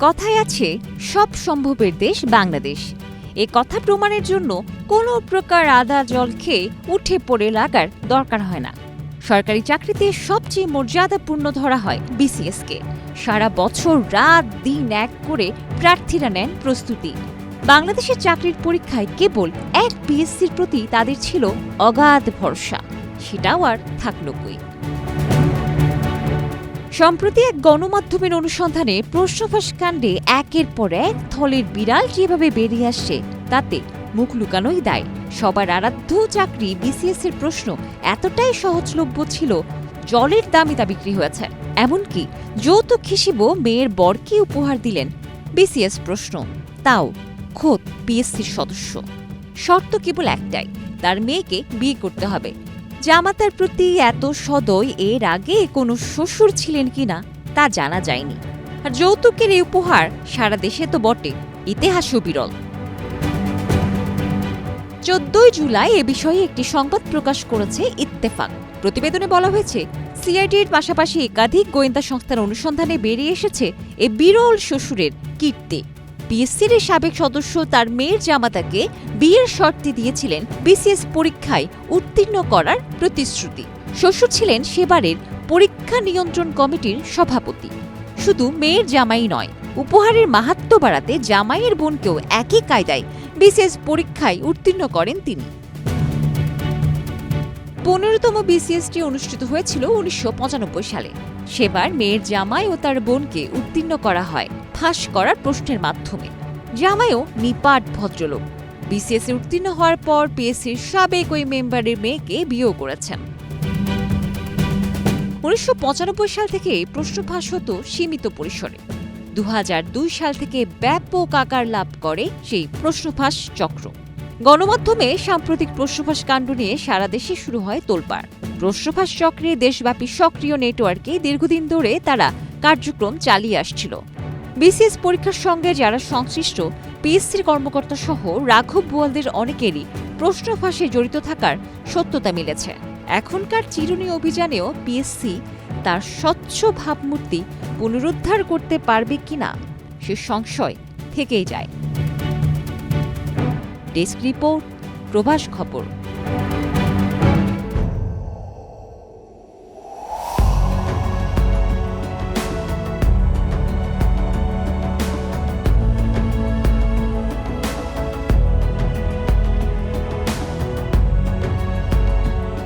কথায় আছে সব সম্ভবের দেশ বাংলাদেশ। এ কথা প্রমাণের জন্য কোনো প্রকার আদা জল খেয়ে উঠে পড়ে লাগার দরকার হয় না। সরকারি চাকরিতে সবচেয়ে মর্যাদাপূর্ণ ধরা হয় বিসিএসকে। সারা বছর রাত দিন এক করে প্রার্থীরা নেন প্রস্তুতি। বাংলাদেশের চাকরির পরীক্ষায় কেবল এক পিএসসির প্রতি তাদের ছিল অগাধ ভরসা, সেটাও আর থাকলো কই। সম্প্রতি এক গণমাধ্যমের অনুসন্ধানে প্রশ্নফাঁস কাণ্ডে একের পর এক থলের বিড়াল যেভাবে বেরিয়ে আসছে, তাতে মুখ লুকানোই দায়। সবার আরাধ্য চাকরি বিসিএস এর প্রশ্ন এতটাই সহজলভ্য ছিল, জলের দামে তা বিক্রি হয়েছে। এমনকি যৌতুক হিসেবে মেয়ের বরকে উপহার দিলেন বিসিএস প্রশ্ন, তাও খোদ পিএসসির সদস্য। শর্ত কেবল একটাই, তার মেয়েকে বিয়ে করতে হবে। জামাতার প্রতি এত সদয় এর আগে কোনো শ্বশুর ছিলেন কিনা তা জানা যায়নি। আর যৌতুকের এই উপহার সারা দেশে তো বটে, ইতিহাসও বিরল। 14 জুলাই এ বিষয়ে একটি সংবাদ প্রকাশ করেছে ইত্তেফাক। প্রতিবেদনে বলা হয়েছে, সিআইডির পাশাপাশি একাধিক গোয়েন্দা সংস্থার অনুসন্ধানে বেরিয়ে এসেছে এ বিরল শ্বশুরের কীর্তি। পিএসসির সাবেক সদস্য তার মেয়ের জামাতাকে বিয়ের শর্তে দিয়েছিলেন বিসিএস পরীক্ষায় উত্তীর্ণ করার প্রতিশ্রুতি। শ্বশুর ছিলেন সেবারের পরীক্ষা নিয়ন্ত্রণ কমিটির সভাপতি। শুধু মেয়ের জামাই নয়, উপহারের মাহাত্ম্য বাড়াতে জামাইয়ের বোনকেও একই কায়দায় বিসিএস পরীক্ষায় উত্তীর্ণ করেন তিনি। 15তম বিসিএসটি অনুষ্ঠিত হয়েছিল 1995 সালে। সেবার মেয়ের জামাই ও তার বোনকে উত্তীর্ণ করা হয় ফাঁস করার প্রশ্নের মাধ্যমে। জামাইও নিপাট ভদ্রলোক। বিসিএস এ উত্তীর্ণ হওয়ার পর পিএসসির সাবেক ওই মেম্বারের মেয়েকে বিয়েও করেছেন। 1995 সাল থেকে প্রশ্ন ফাঁস হতো সীমিত পরিসরে। 2002 সাল থেকে ব্যাপক আকার লাভ করে সেই প্রশ্নফাঁস চক্র। গণমাধ্যমে সাম্প্রতিক প্রশ্নফাঁস কাণ্ড নিয়ে সারা দেশে শুরু হয় তোলপাড়। প্রশ্নফাঁস চক্রে দেশব্যাপী সক্রিয় নেটওয়ার্কে দীর্ঘদিন ধরে তারা কার্যক্রম চালিয়ে আসছিল। বিসিএস পরীক্ষার সঙ্গে যারা সংশ্লিষ্ট পিএসসির কর্মকর্তা সহ রাঘব বোয়ালদের অনেকেরই প্রশ্নফাঁসে জড়িত থাকার সত্যতা মিলেছে। এখনকার চিরুনি অভিযানেও পিএসসি তার স্বচ্ছ ভাবমূর্তি পুনরুদ্ধার করতে পারবে কিনা সে সংশয় থেকেই যায়। ডেস্ক রিপোর্ট, প্রভাস খবর।